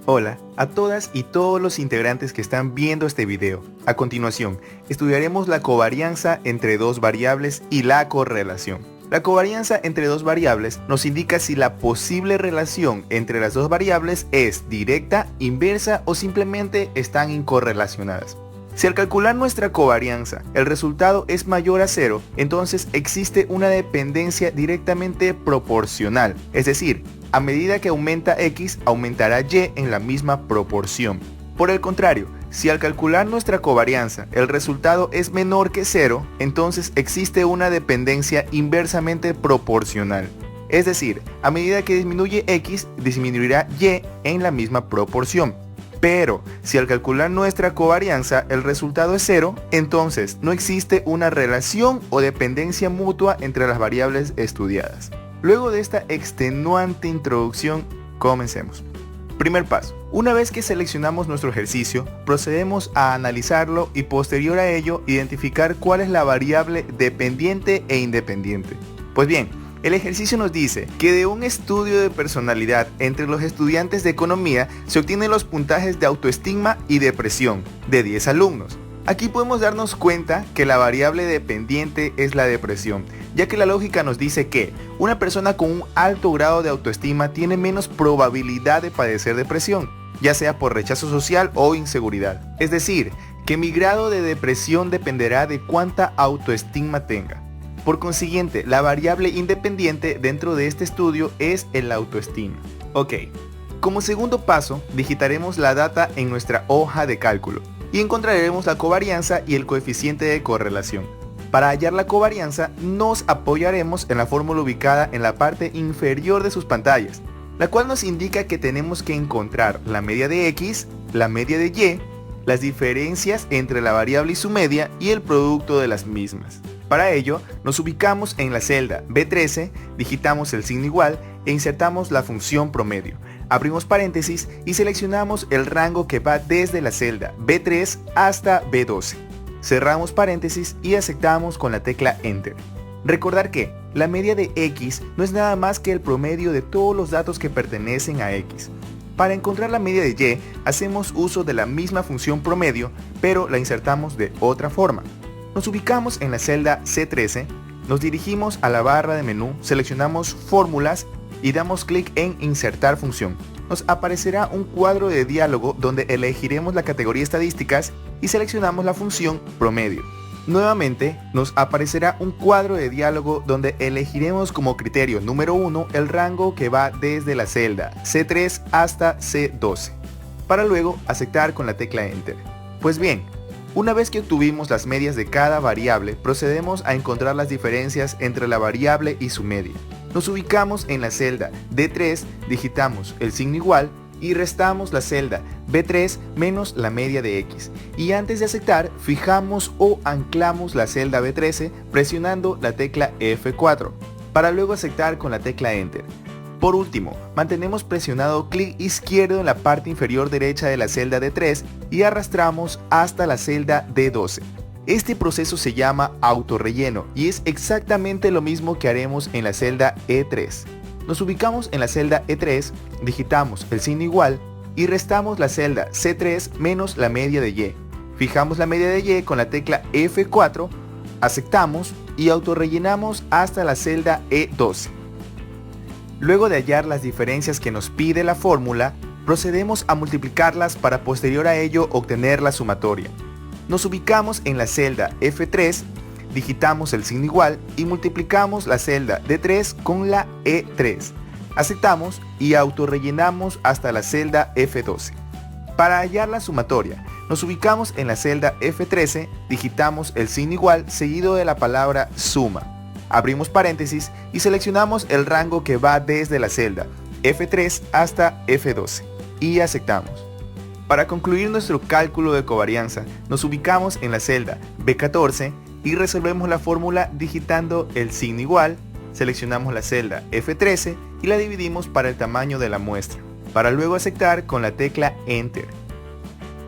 Hola a todas y todos los integrantes que están viendo este video. A continuación, estudiaremos la covarianza entre dos variables y la correlación. La covarianza entre dos variables nos indica si la posible relación entre las dos variables es directa, inversa o simplemente están incorrelacionadas. Si al calcular nuestra covarianza el resultado es mayor a 0, entonces existe una dependencia directamente proporcional, es decir, a medida que aumenta X, aumentará Y en la misma proporción. Por el contrario, si al calcular nuestra covarianza el resultado es menor que 0, entonces existe una dependencia inversamente proporcional. Es decir, a medida que disminuye X, disminuirá Y en la misma proporción. Pero, si al calcular nuestra covarianza el resultado es 0, entonces no existe una relación o dependencia mutua entre las variables estudiadas. Luego de esta extenuante introducción, comencemos. Primer paso. Una vez que seleccionamos nuestro ejercicio, procedemos a analizarlo y posterior a ello identificar cuál es la variable dependiente e independiente. Pues bien, el ejercicio nos dice que de un estudio de personalidad entre los estudiantes de economía se obtienen los puntajes de autoestima y depresión de 10 alumnos. Aquí podemos darnos cuenta que la variable dependiente es la depresión, ya que la lógica nos dice que una persona con un alto grado de autoestima tiene menos probabilidad de padecer depresión, ya sea por rechazo social o inseguridad. Es decir, que mi grado de depresión dependerá de cuánta autoestima tenga. Por consiguiente, la variable independiente dentro de este estudio es el autoestima. Ok, como segundo paso, digitaremos la data en nuestra hoja de cálculo y encontraremos la covarianza y el coeficiente de correlación. Para hallar la covarianza, nos apoyaremos en la fórmula ubicada en la parte inferior de sus pantallas, la cual nos indica que tenemos que encontrar la media de X, la media de Y, las diferencias entre la variable y su media y el producto de las mismas. Para ello, nos ubicamos en la celda B13, digitamos el signo igual e insertamos la función promedio. Abrimos paréntesis y seleccionamos el rango que va desde la celda B3 hasta B12. Cerramos paréntesis y aceptamos con la tecla Enter. Recordar que la media de X no es nada más que el promedio de todos los datos que pertenecen a X. Para encontrar la media de Y, hacemos uso de la misma función promedio, pero la insertamos de otra forma. Nos ubicamos en la celda C13, nos dirigimos a la barra de menú, seleccionamos fórmulas y damos clic en insertar función. Nos aparecerá un cuadro de diálogo donde elegiremos la categoría estadísticas y seleccionamos la función promedio. Nuevamente nos aparecerá un cuadro de diálogo donde elegiremos como criterio número 1 el rango que va desde la celda C3 hasta C12, para luego aceptar con la tecla Enter. Pues bien, una vez que obtuvimos las medias de cada variable, procedemos a encontrar las diferencias entre la variable y su media. Nos ubicamos en la celda D3, digitamos el signo igual y restamos la celda B3 menos la media de X. Y antes de aceptar, fijamos o anclamos la celda B13 presionando la tecla F4, para luego aceptar con la tecla Enter. Por último, mantenemos presionado clic izquierdo en la parte inferior derecha de la celda D3 y arrastramos hasta la celda D12. Este proceso se llama autorrelleno y es exactamente lo mismo que haremos en la celda E3. Nos ubicamos en la celda E3, digitamos el signo igual y restamos la celda C3 menos la media de Y. Fijamos la media de Y con la tecla F4, aceptamos y autorrellenamos hasta la celda E12. Luego de hallar las diferencias que nos pide la fórmula, procedemos a multiplicarlas para posterior a ello obtener la sumatoria. Nos ubicamos en la celda F3, digitamos el signo igual y multiplicamos la celda D3 con la E3. Aceptamos y autorrellenamos hasta la celda F12. Para hallar la sumatoria, nos ubicamos en la celda F13, digitamos el signo igual seguido de la palabra suma. Abrimos paréntesis y seleccionamos el rango que va desde la celda F3 hasta F12 y aceptamos. Para concluir nuestro cálculo de covarianza, nos ubicamos en la celda B14 y resolvemos la fórmula digitando el signo igual, seleccionamos la celda F13 y la dividimos para el tamaño de la muestra, para luego aceptar con la tecla Enter.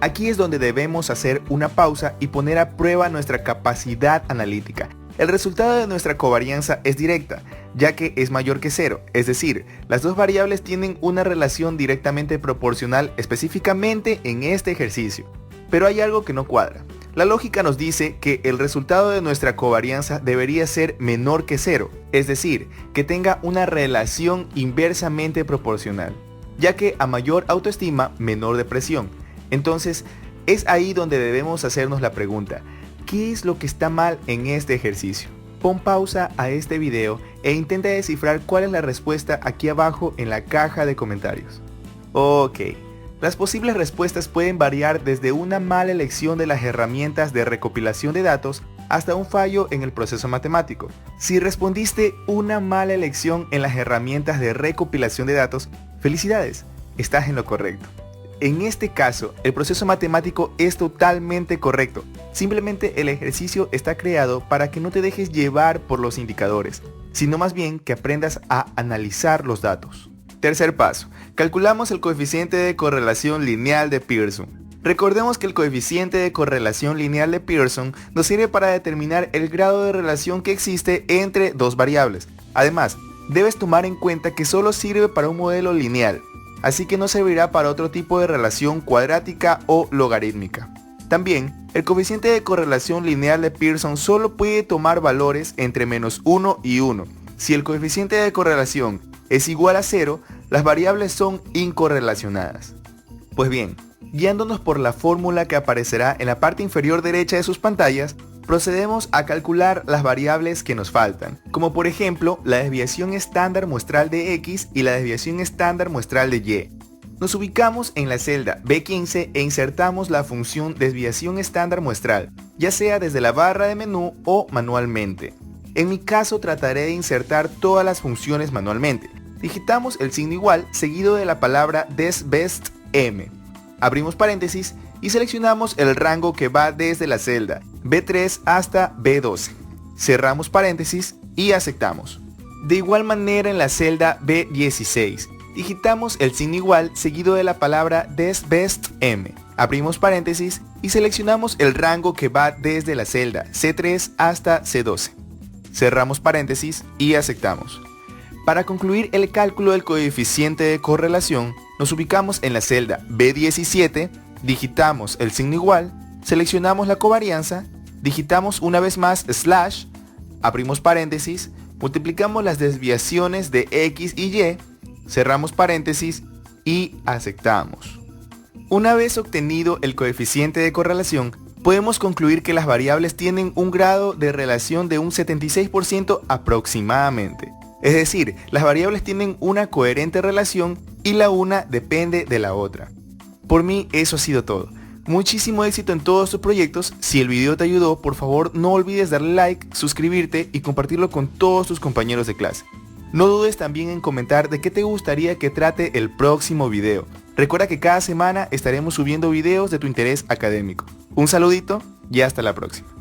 Aquí es donde debemos hacer una pausa y poner a prueba nuestra capacidad analítica, El resultado de nuestra covarianza es directa, ya que es mayor que 0, es decir, las dos variables tienen una relación directamente proporcional específicamente en este ejercicio. Pero hay algo que no cuadra. La lógica nos dice que el resultado de nuestra covarianza debería ser menor que 0, es decir, que tenga una relación inversamente proporcional, ya que a mayor autoestima, menor depresión. Entonces, es ahí donde debemos hacernos la pregunta, ¿qué es lo que está mal en este ejercicio? Pon pausa a este video e intenta descifrar cuál es la respuesta aquí abajo en la caja de comentarios. Ok. Las posibles respuestas pueden variar desde una mala elección de las herramientas de recopilación de datos hasta un fallo en el proceso matemático. Si respondiste una mala elección en las herramientas de recopilación de datos, felicidades, estás en lo correcto. En este caso, el proceso matemático es totalmente correcto. Simplemente el ejercicio está creado para que no te dejes llevar por los indicadores, sino más bien que aprendas a analizar los datos. Tercer paso, calculamos el coeficiente de correlación lineal de Pearson. Recordemos que el coeficiente de correlación lineal de Pearson nos sirve para determinar el grado de relación que existe entre dos variables. Además, debes tomar en cuenta que solo sirve para un modelo lineal, así que no servirá para otro tipo de relación cuadrática o logarítmica. También, el coeficiente de correlación lineal de Pearson solo puede tomar valores entre -1 y 1. Si el coeficiente de correlación es igual a 0, las variables son incorrelacionadas. Pues bien, guiándonos por la fórmula que aparecerá en la parte inferior derecha de sus pantallas, procedemos a calcular las variables que nos faltan, como por ejemplo la desviación estándar muestral de X y la desviación estándar muestral de Y. Nos ubicamos en la celda B15 e insertamos la función desviación estándar muestral, ya sea desde la barra de menú o manualmente. En mi caso trataré de insertar todas las funciones manualmente. Digitamos el signo igual seguido de la palabra desbestm. Abrimos paréntesis y seleccionamos el rango que va desde la celda B3 hasta B12. Cerramos paréntesis y aceptamos. De igual manera en la celda B16. Digitamos el signo igual seguido de la palabra desbestm. Abrimos paréntesis y seleccionamos el rango que va desde la celda C3 hasta C12. Cerramos paréntesis y aceptamos. Para concluir el cálculo del coeficiente de correlación, nos ubicamos en la celda B17, digitamos el signo igual, seleccionamos la covarianza, digitamos una vez más slash, abrimos paréntesis, multiplicamos las desviaciones de X y Y, cerramos paréntesis y aceptamos. Una vez obtenido el coeficiente de correlación, podemos concluir que las variables tienen un grado de relación de un 76% aproximadamente. Es decir, las variables tienen una coherente relación y la una depende de la otra. Por mí eso ha sido todo. Muchísimo éxito en todos tus proyectos. Si el video te ayudó, por favor no olvides darle like, suscribirte y compartirlo con todos tus compañeros de clase. No dudes también en comentar de qué te gustaría que trate el próximo video. Recuerda que cada semana estaremos subiendo videos de tu interés académico. Un saludito y hasta la próxima.